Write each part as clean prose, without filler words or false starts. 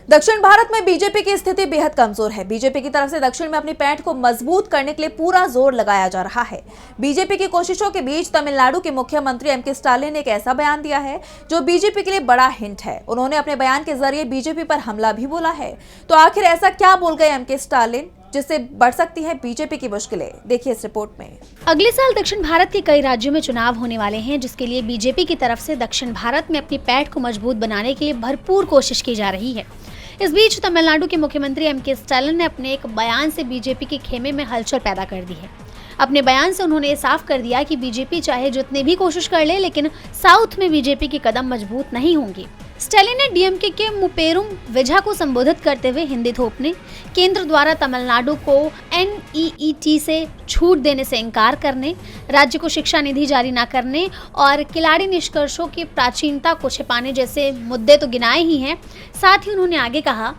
दक्षिण भारत में बीजेपी की स्थिति बेहद कमजोर है। बीजेपी की तरफ से दक्षिण में अपनी पैठ को मजबूत करने के लिए पूरा जोर लगाया जा रहा है। बीजेपी की कोशिशों के बीच तमिलनाडु के मुख्यमंत्री एमके स्टालिन ने एक ऐसा बयान दिया है जो बीजेपी के लिए बड़ा हिंट है। उन्होंने अपने बयान के जरिए बीजेपी पर हमला भी बोला है। तो आखिर ऐसा क्या बोल गए एमके स्टालिन जिससे बढ़ सकती है बीजेपी की मुश्किलें? देखिए इस रिपोर्ट में। अगले साल दक्षिण भारत के कई राज्यों में चुनाव होने वाले हैं, जिसके लिए बीजेपी की तरफ से दक्षिण भारत में अपनी पैठ को मजबूत बनाने के लिए भरपूर कोशिश की जा रही है। इस बीच तमिलनाडु के मुख्यमंत्री एमके स्टालिन ने अपने एक बयान से बीजेपी के खेमे में हलचल पैदा कर दी है। अपने बयान से उन्होंने ये साफ कर दिया कि बीजेपी चाहे जितनी भी कोशिश कर ले, लेकिन साउथ में बीजेपी के कदम मजबूत नहीं होंगे। स्टालिन ने डीएमके के मुपेरुम विजय को संबोधित करते हुए हिंदी थोपने, केंद्र द्वारा तमिलनाडु को एनईईटी से छूट देने से इनकार करने, राज्य को शिक्षा निधि जारी न करने और खिलाड़ी निष्कर्षों की प्राचीनता को छिपाने जैसे मुद्दे तो गिनाए ही हैं। साथ ही उन्होंने आगे कहा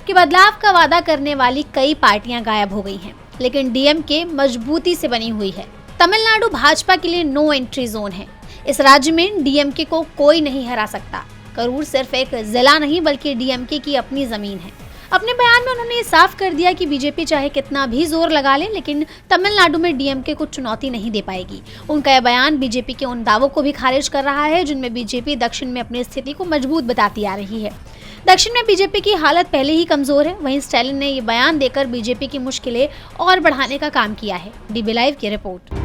कि बदलाव का वादा करने वाली कई पार्टियां गायब हो गई हैं, लेकिन डीएमके मजबूती से बनी हुई है। तमिलनाडु भाजपा के लिए नो एंट्री जोन है। इस राज्य में डीएमके को कोई नहीं हरा सकता। करूर सिर्फ एक जिला नहीं बल्कि डीएमके की अपनी जमीन है। अपने बयान में उन्होंने ये साफ कर दिया कि बीजेपी चाहे कितना भी जोर लगा ले, लेकिन तमिलनाडु में डीएमके को चुनौती नहीं दे पाएगी। उनका यह बयान बीजेपी के उन दावों को भी खारिज कर रहा है जिनमें बीजेपी दक्षिण में अपनी स्थिति को मजबूत बताती आ रही है। दक्षिण में बीजेपी की हालत पहले ही कमजोर है। वहीं स्टालिन ने ये बयान देकर बीजेपी की मुश्किलें और बढ़ाने का काम किया है। डीबी लाइव की रिपोर्ट।